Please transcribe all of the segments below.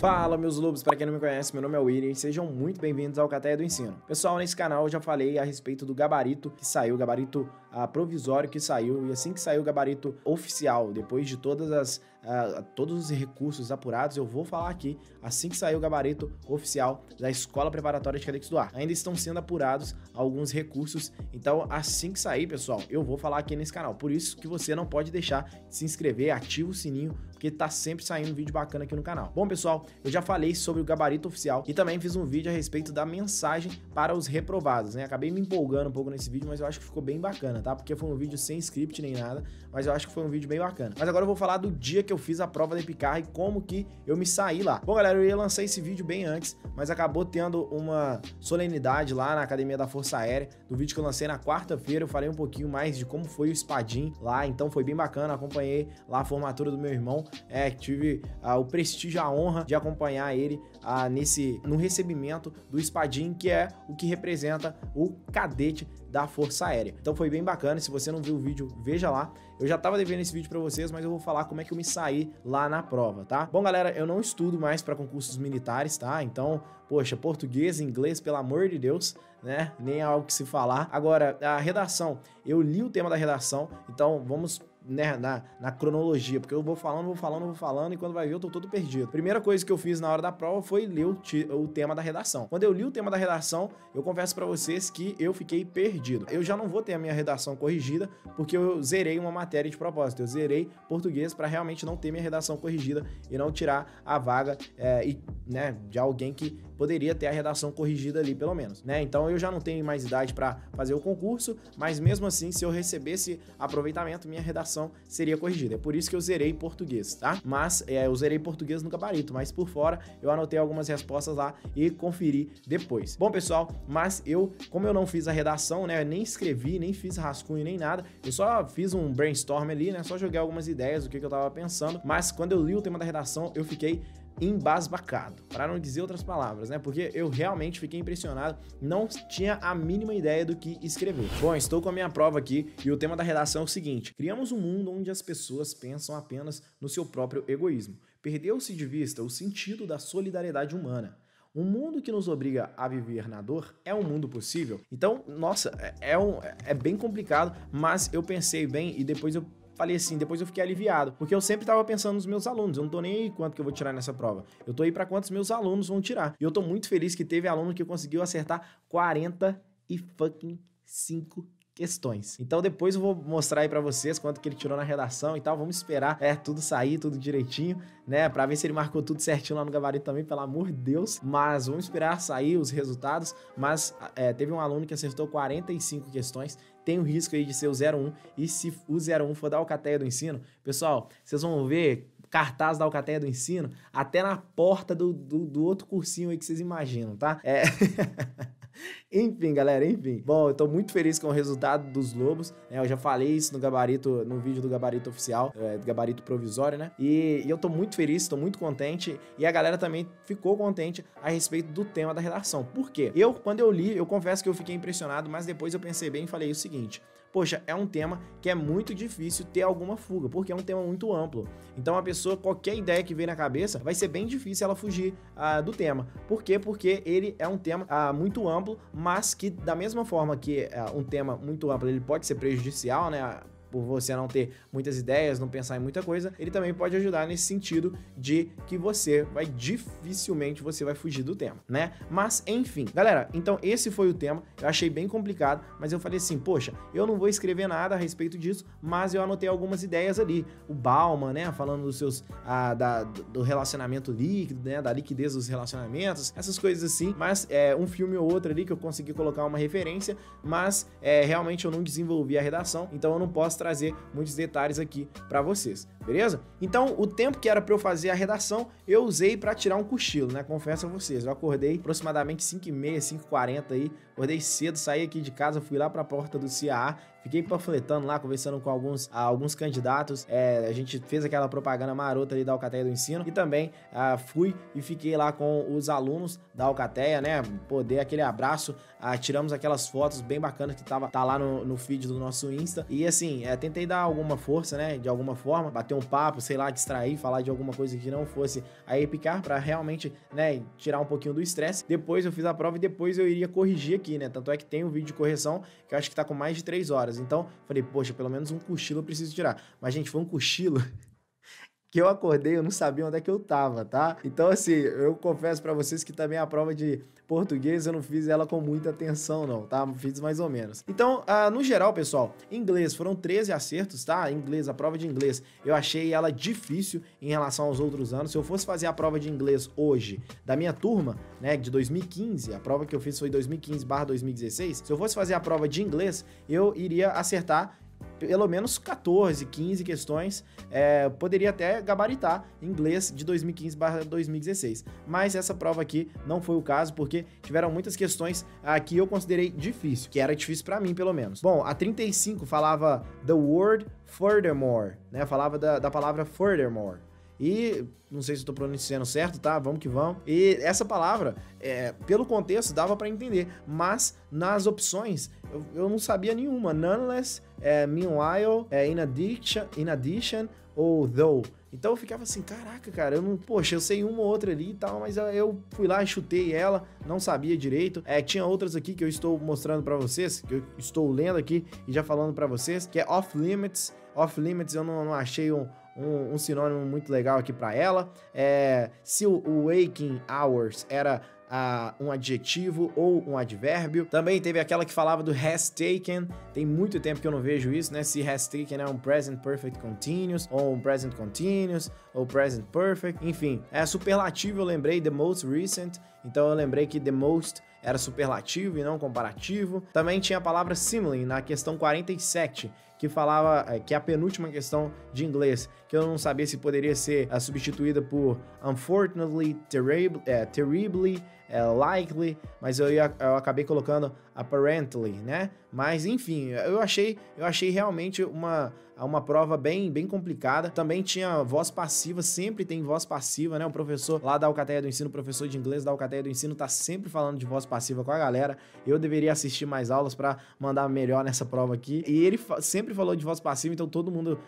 Fala, meus lobos, para quem não me conhece, meu nome é William e sejam muito bem-vindos ao Cateia do Ensino. Pessoal, nesse canal eu já falei a respeito do gabarito que saiu, o gabarito provisório que saiu, e assim que saiu o gabarito oficial, depois de todos os recursos apurados, eu vou falar aqui, assim que saiu o gabarito oficial da Escola Preparatória de Cadetes do Ar. Ainda estão sendo apurados alguns recursos, então assim que sair, pessoal, eu vou falar aqui nesse canal. Por isso que você não pode deixar de se inscrever, ativa o sininho, porque tá sempre saindo vídeo bacana aqui no canal. Bom, pessoal, eu já falei sobre o gabarito oficial e também fiz um vídeo a respeito da mensagem para os reprovados, né? Acabei me empolgando um pouco nesse vídeo, mas eu acho que ficou bem bacana, tá? Porque foi um vídeo sem script nem nada, mas eu acho que foi um vídeo bem bacana. Mas agora eu vou falar do dia que eu fiz a prova da Epicar e como que eu me saí lá. Bom, galera, eu ia lançar esse vídeo bem antes, mas acabou tendo uma solenidade lá na Academia da Força Aérea, do vídeo que eu lancei na quarta-feira. Eu falei um pouquinho mais de como foi o Espadim lá, então foi bem bacana. Acompanhei lá a formatura do meu irmão, tive o prestígio, a honra de acompanhar ele no recebimento do Espadim, que é o que representa o cadete da Força Aérea. Então foi bem bacana. Se você não viu o vídeo, veja lá. Eu já tava devendo esse vídeo pra vocês, mas eu vou falar como é que eu me saí lá na prova, tá? Bom, galera, eu não estudo mais pra concursos militares, tá? Então, poxa, português, inglês, pelo amor de Deus, né? Nem é algo que se falar. Agora, a redação, eu li o tema da redação, então vamos, né, na cronologia, porque eu vou falando, e quando vai ver eu tô todo perdido. Primeira coisa que eu fiz na hora da prova foi ler o tema da redação. Quando eu li o tema da redação, eu confesso pra vocês que eu fiquei perdido. Eu já não vou ter a minha redação corrigida, porque eu zerei uma matéria de propósito. Eu zerei português pra realmente não ter minha redação corrigida e não tirar a vaga né, de alguém que poderia ter a redação corrigida ali, pelo menos, né? Então eu já não tenho mais idade pra fazer o concurso, mas mesmo assim, se eu recebesse aproveitamento, minha redação seria corrigida. É por isso que eu zerei português, tá? Mas eu zerei português no gabarito, mas por fora eu anotei algumas respostas lá e conferi depois. Bom, pessoal, mas como eu não fiz a redação, né, nem escrevi, nem fiz rascunho, nem nada, eu só fiz um brainstorm ali, né, só joguei algumas ideias do que eu tava pensando, mas quando eu li o tema da redação, eu fiquei embasbacado, para não dizer outras palavras, né? Porque eu realmente fiquei impressionado, não tinha a mínima ideia do que escrever. Bom, estou com a minha prova aqui e o tema da redação é o seguinte: criamos um mundo onde as pessoas pensam apenas no seu próprio egoísmo. Perdeu-se de vista o sentido da solidariedade humana. Um mundo que nos obriga a viver na dor é um mundo possível? Então, nossa, é bem complicado, mas eu pensei bem e depois eu falei assim, depois eu fiquei aliviado, porque eu sempre tava pensando nos meus alunos. Eu não tô nem aí quanto que eu vou tirar nessa prova, eu tô aí pra quantos meus alunos vão tirar. E eu tô muito feliz que teve aluno que conseguiu acertar 45 questões. Então depois eu vou mostrar aí pra vocês quanto que ele tirou na redação e tal. Vamos esperar tudo sair, tudo direitinho, né, pra ver se ele marcou tudo certinho lá no gabarito também, pelo amor de Deus. Mas vamos esperar sair os resultados. Mas teve um aluno que acertou 45 questões, tem o risco aí de ser o 01, e se o 01 for da Alcateia do Ensino, pessoal, vocês vão ver cartaz da Alcateia do Ensino até na porta do outro cursinho aí que vocês imaginam, tá? Enfim, galera, enfim. Bom, eu tô muito feliz com o resultado dos lobos, né? Eu já falei isso no vídeo do gabarito oficial, do gabarito provisório, né? E eu tô muito feliz, tô muito contente, e a galera também ficou contente a respeito do tema da redação. Por quê? Quando eu li, eu confesso que eu fiquei impressionado, mas depois eu pensei bem e falei o seguinte: poxa, é um tema que é muito difícil ter alguma fuga, porque é um tema muito amplo. Então a pessoa, qualquer ideia que vem na cabeça, vai ser bem difícil ela fugir do tema. Por quê? Porque ele é um tema muito amplo, mas que da mesma forma que um tema muito amplo, ele pode ser prejudicial, né, por você não ter muitas ideias, não pensar em muita coisa, ele também pode ajudar nesse sentido de que dificilmente você vai fugir do tema, né? Mas, enfim, galera, então esse foi o tema. Eu achei bem complicado, mas eu falei assim, poxa, eu não vou escrever nada a respeito disso, mas eu anotei algumas ideias ali. O Bauman, né, falando dos seus, do relacionamento líquido, né, da liquidez dos relacionamentos, essas coisas assim, mas um filme ou outro ali que eu consegui colocar uma referência, mas realmente eu não desenvolvi a redação, então eu não posso trazer muitos detalhes aqui pra vocês, beleza? Então, o tempo que era pra eu fazer a redação, eu usei pra tirar um cochilo, né? Confesso a vocês, eu acordei aproximadamente 5h30, 5h40 aí, acordei cedo, saí aqui de casa, fui lá pra porta do CAA, fiquei panfletando lá, conversando com alguns candidatos, a gente fez aquela propaganda marota ali da Alcateia do Ensino, e também fui e fiquei lá com os alunos da Alcateia, né, dei aquele abraço, tiramos aquelas fotos bem bacanas que tá lá no feed do nosso Insta, e assim, tentei dar alguma força, né, de alguma forma, bater um papo, sei lá, distrair, falar de alguma coisa que não fosse a Epicar, pra realmente, né, tirar um pouquinho do estresse. Depois eu fiz a prova e depois eu iria corrigir aqui, né, tanto é que tem um vídeo de correção que eu acho que tá com mais de 3 horas, então falei, poxa, pelo menos um cochilo eu preciso tirar, mas gente, foi um cochilo que eu acordei, eu não sabia onde é que eu tava, tá? Então, assim, eu confesso pra vocês que também a prova de português eu não fiz ela com muita atenção, não, tá? Fiz mais ou menos. Então, no geral, pessoal, inglês foram 13 acertos, tá? Inglês, a prova de inglês, eu achei ela difícil em relação aos outros anos. Se eu fosse fazer a prova de inglês hoje, da minha turma, né, de 2015, a prova que eu fiz foi 2015/2016, se eu fosse fazer a prova de inglês, eu iria acertar pelo menos 14, 15 questões, poderia até gabaritar inglês de 2015/2016. Mas essa prova aqui não foi o caso, porque tiveram muitas questões que eu considerei difícil, que era difícil pra mim, pelo menos. Bom, a 35 falava the word furthermore, né? Falava da palavra furthermore. E não sei se estou pronunciando certo, tá? Vamos que vamos. E essa palavra, pelo contexto, dava para entender, mas nas opções eu não sabia nenhuma. Nonetheless, meanwhile, in addition ou though. Então eu ficava assim, caraca, cara, poxa, eu sei uma ou outra ali e tal, mas eu fui lá e chutei ela, não sabia direito. Tinha outras aqui que eu estou mostrando para vocês, que eu estou lendo aqui e já falando para vocês, que é off limits. Off limits eu não achei um sinônimo muito legal aqui para ela. Se o waking hours era um adjetivo ou um advérbio. Também teve aquela que falava do has taken, tem muito tempo que eu não vejo isso, né? Se has taken é um present perfect continuous, ou um present continuous, ou present perfect, enfim. Superlativo eu lembrei, the most recent, então eu lembrei que the most era superlativo e não comparativo. Também tinha a palavra simile na questão 47, que falava, que é a penúltima questão de inglês, que eu não sabia se poderia ser substituída por unfortunately, terribly, likely, mas eu acabei colocando apparently, né? Mas enfim, eu achei realmente uma prova bem complicada. Também tinha voz passiva, sempre tem voz passiva, né? O professor lá da Alcateia do Ensino, professor de inglês da Alcateia do Ensino, tá sempre falando de voz passiva com a galera. Eu deveria assistir mais aulas para mandar melhor nessa prova aqui. E ele sempre falou de voz passiva, então todo mundo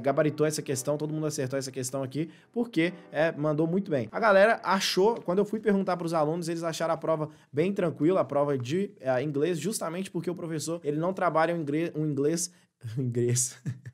gabaritou essa questão, todo mundo acertou essa questão aqui, porque mandou muito bem. A galera achou, quando eu fui perguntar para os alunos, eles acharam a prova bem tranquila, a prova de inglês, justamente porque o professor, ele não trabalha o inglês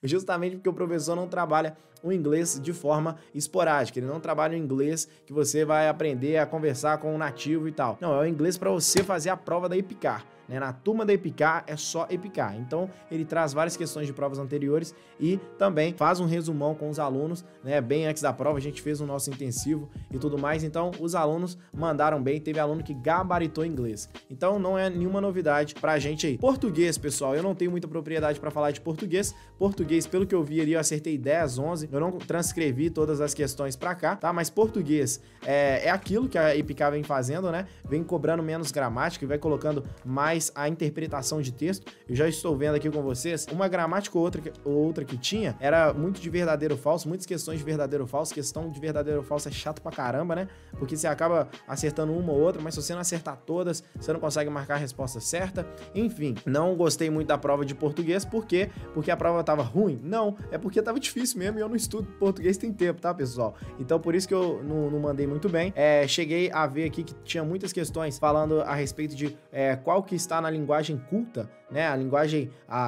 justamente porque o professor não trabalha o inglês de forma esporádica, ele não trabalha o inglês que você vai aprender a conversar com um nativo e tal. Não, é o inglês para você fazer a prova da Epicar, né? Na turma da Epicar é só Epicar. Então ele traz várias questões de provas anteriores e também faz um resumão com os alunos, né? Bem antes da prova a gente fez o nosso intensivo e tudo mais, então os alunos mandaram bem, teve aluno que gabaritou inglês. Então não é nenhuma novidade pra gente aí. Português, pessoal, eu não tenho muita propriedade para falar de português. Português, pelo que eu vi ali, eu acertei 10, 11. Eu não transcrevi todas as questões pra cá, tá? Mas português é aquilo que a Epicar vem fazendo, né? Vem cobrando menos gramática e vai colocando mais a interpretação de texto. Eu já estou vendo aqui com vocês uma gramática ou outra que tinha, era muito de verdadeiro ou falso, muitas questões de verdadeiro ou falso. Questão de verdadeiro ou falso é chato pra caramba, né? Porque você acaba acertando uma ou outra, mas se você não acertar todas, você não consegue marcar a resposta certa. Enfim, não gostei muito da prova de português. Por quê? Porque a prova tava ruim? Não, é porque tava difícil mesmo e eu não estudo português tem tempo, tá, pessoal? Então por isso que eu não mandei muito bem. Cheguei a ver aqui que tinha muitas questões falando a respeito de qual que está na linguagem culta, né? A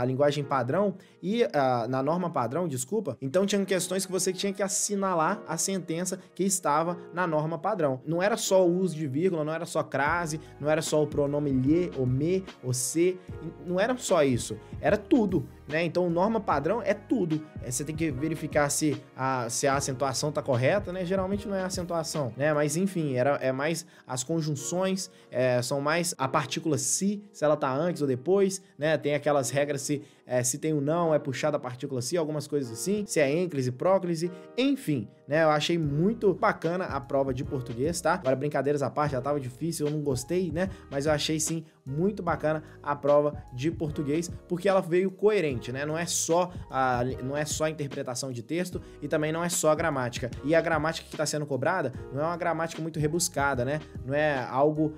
linguagem padrão e na norma padrão, desculpa. Então tinham questões que você tinha que assinalar a sentença que estava na norma padrão. Não era só o uso de vírgula, não era só crase, não era só o pronome lhe, o me, o se, não era só isso, era tudo, né? Então norma padrão é tudo. Você tem que verificar se a acentuação tá correta, né? Geralmente não é a acentuação, né? Mas enfim, é mais as conjunções, são mais a partícula se ela tá antes ou depois, né? Tem aquelas regras se se tem o não, é puxada a partícula si, algumas coisas assim, se é ênclise, próclise, enfim, né? Eu achei muito bacana a prova de português, tá? Agora, brincadeiras à parte, já tava difícil, eu não gostei, né? Mas eu achei sim muito bacana a prova de português, porque ela veio coerente, né? Não é só a interpretação de texto e também não é só a gramática. E a gramática que está sendo cobrada não é uma gramática muito rebuscada, né? Não é algo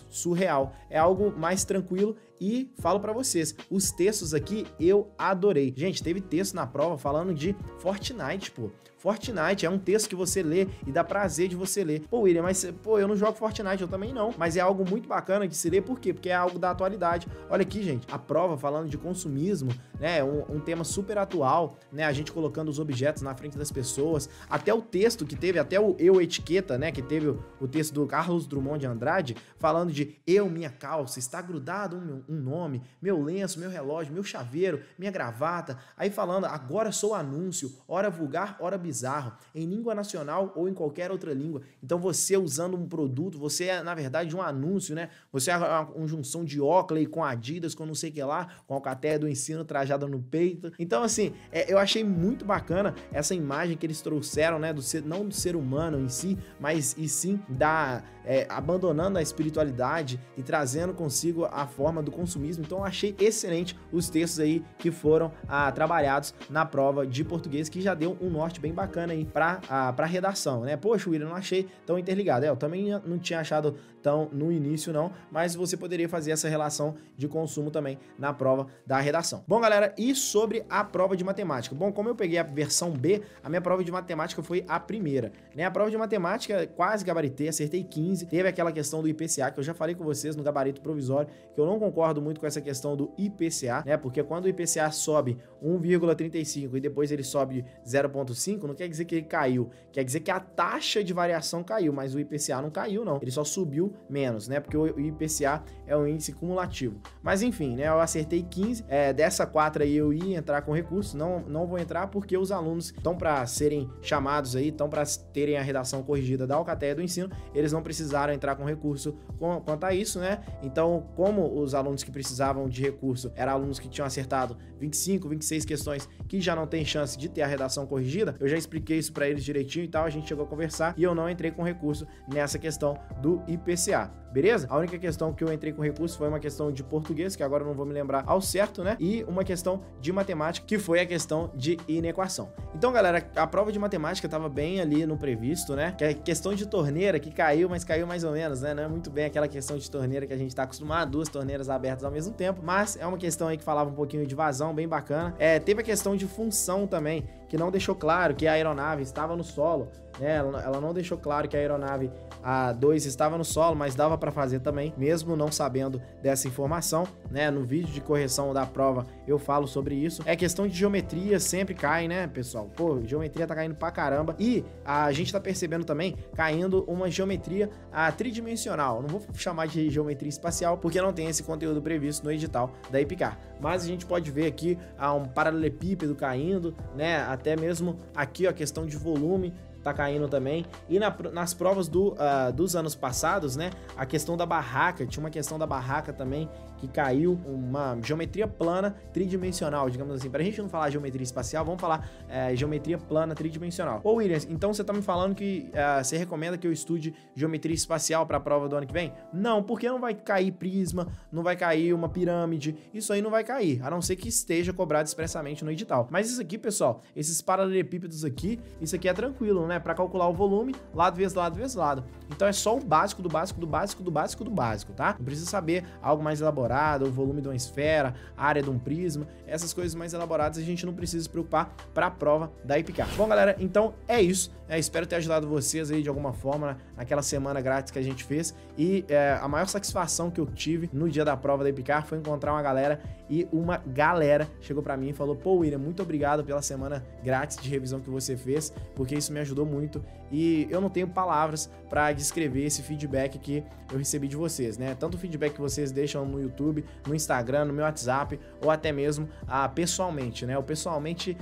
surreal, é algo mais tranquilo. E falo pra vocês, os textos aqui eu adorei. Gente, teve texto na prova falando de Fortnite, pô. Fortnite é um texto que você lê e dá prazer de você ler. Pô, William, mas eu não jogo Fortnite, eu também não. Mas é algo muito bacana de se ler, por quê? Porque é algo da atualidade. Olha aqui, gente, a prova falando de consumismo, né? Um tema super atual, né? A gente colocando os objetos na frente das pessoas. Até o texto que teve, até o Eu Etiqueta, né? Que teve o texto do Carlos Drummond de Andrade, falando de eu, minha calça, está grudado um nome, meu lenço, meu relógio, meu chaveiro, minha gravata. Aí falando, agora sou anúncio, hora vulgar, hora bizarro, em língua nacional ou em qualquer outra língua. Então você usando um produto, você é na verdade um anúncio, né? Você é uma junção de Oakley com Adidas, com não sei o que lá, com a Alcatel do ensino trajada no peito. Então assim, eu achei muito bacana essa imagem que eles trouxeram, né? Não do ser humano em si, mas e sim abandonando a espiritualidade e trazendo consigo a forma do consumismo. Então eu achei excelente os textos aí que foram trabalhados na prova de português, que já deu um norte bem bacana aí pra redação, né? Poxa, William, não achei tão interligado. Eu também não tinha achado tão no início, não, mas você poderia fazer essa relação de consumo também na prova da redação. Bom, galera, e sobre a prova de matemática? Bom, como eu peguei a versão B, a minha prova de matemática foi a primeira, né? A prova de matemática quase gabaritei, acertei 15, teve aquela questão do IPCA, que eu já falei com vocês no gabarito provisório, que eu não concordo muito com essa questão do IPCA, né? Porque quando o IPCA sobe 1,35 e depois ele sobe 0,5, não quer dizer que ele caiu, quer dizer que a taxa de variação caiu, mas o IPCA não caiu, não. Ele só subiu menos, né? Porque o IPCA é um índice cumulativo. Mas enfim, né? Eu acertei 15. Dessa 4 aí eu ia entrar com recurso, não vou entrar porque os alunos estão para serem chamados aí, estão para terem a redação corrigida da Alcatel do ensino, eles não precisaram entrar com recurso quanto a isso, né? Então, como os alunos que precisavam de recurso eram alunos que tinham acertado 25, 26 questões que já não tem chance de ter a redação corrigida, eu já expliquei isso para eles direitinho e tal, a gente chegou a conversar e eu não entrei com recurso nessa questão do IPCA, beleza? A única questão que eu entrei com recurso foi uma questão de português, que agora eu não vou me lembrar ao certo, né? E uma questão de matemática, que foi a questão de inequação. Então, galera, a prova de matemática estava bem ali no previsto, né? Que é questão de torneira, que caiu, mas caiu mais ou menos, né? Não é muito bem aquela questão de torneira que a gente tá acostumado, 2 torneiras abertas ao mesmo tempo, mas é uma questão aí que falava um pouquinho de vazão, bem bacana. Teve a questão de função também, que não deixou claro que a aeronave estava no solo, né? Ela não deixou claro que a aeronave A2 estava no solo, mas dava para fazer também, mesmo não sabendo dessa informação, né? No vídeo de correção da prova eu falo sobre isso. É questão de geometria, sempre cai, né, pessoal? Pô, geometria tá caindo pra caramba. E a gente tá percebendo também caindo uma geometria tridimensional. Não vou chamar de geometria espacial, porque não tem esse conteúdo previsto no edital da EPICAR. Mas a gente pode ver aqui um paralelepípedo caindo, né? Até mesmo aqui, ó, a questão de volume tá caindo também. E nas provas dos anos passados, né, a questão da barraca, tinha uma questão da barraca também que caiu, uma geometria plana tridimensional, digamos assim. Pra gente não falar geometria espacial, vamos falar geometria plana tridimensional. Ô Williams, então você tá me falando que você recomenda que eu estude geometria espacial para a prova do ano que vem? Não, porque não vai cair prisma, não vai cair uma pirâmide, isso aí não vai cair, a não ser que esteja cobrado expressamente no edital. Mas isso aqui, pessoal, esses paralelepípedos aqui, isso aqui é tranquilo, né? Para calcular o volume, lado vezes lado vezes lado. Então é só o básico do básico do básico do básico do básico, tá? Não precisa saber algo mais elaborado, o volume de uma esfera, a área de um prisma, essas coisas mais elaboradas a gente não precisa se preocupar para a prova da EPICAR. Bom, galera, então é isso. Espero ter ajudado vocês aí de alguma forma naquela semana grátis que a gente fez. E a maior satisfação que eu tive no dia da prova da EPICAR foi encontrar uma galera, e uma galera chegou para mim e falou: pô, William, muito obrigado pela semana grátis de revisão que você fez, porque isso me ajudou muito e eu não tenho palavras para descrever esse feedback que eu recebi de vocês, né? Tanto o feedback que vocês deixam no YouTube, no Instagram, no meu WhatsApp ou até mesmo pessoalmente, né? O pessoalmente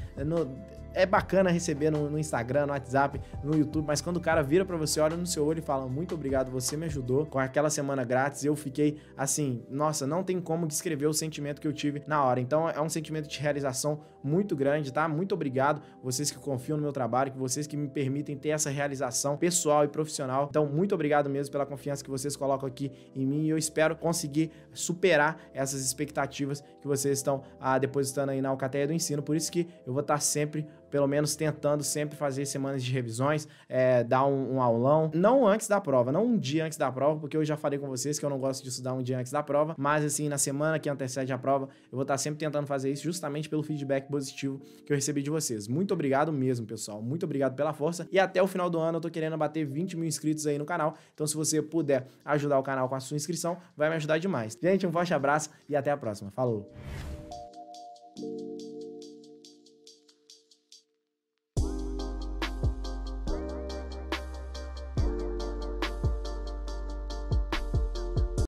é bacana receber no Instagram, no WhatsApp, no YouTube, mas quando o cara vira pra você, olha no seu olho e fala, muito obrigado, você me ajudou com aquela semana grátis, eu fiquei assim, nossa, não tem como descrever o sentimento que eu tive na hora. Então é um sentimento de realização muito grande, tá? Muito obrigado, vocês que confiam no meu trabalho, que vocês que me permitem ter essa realização pessoal e profissional. Então, muito obrigado mesmo pela confiança que vocês colocam aqui em mim e eu espero conseguir superar essas expectativas que vocês estão depositando aí na Alcateia do Ensino. Por isso que eu vou estar sempre, pelo menos tentando sempre fazer semanas de revisões, dar um aulão, não antes da prova, não um dia antes da prova, porque eu já falei com vocês que eu não gosto de estudar um dia antes da prova, mas assim, na semana que antecede a prova, eu vou estar sempre tentando fazer isso justamente pelo feedback positivo que eu recebi de vocês. Muito obrigado mesmo, pessoal, muito obrigado pela força e até o final do ano eu tô querendo bater 20 mil inscritos aí no canal, então se você puder ajudar o canal com a sua inscrição, vai me ajudar demais. Gente, um forte abraço e até a próxima. Falou!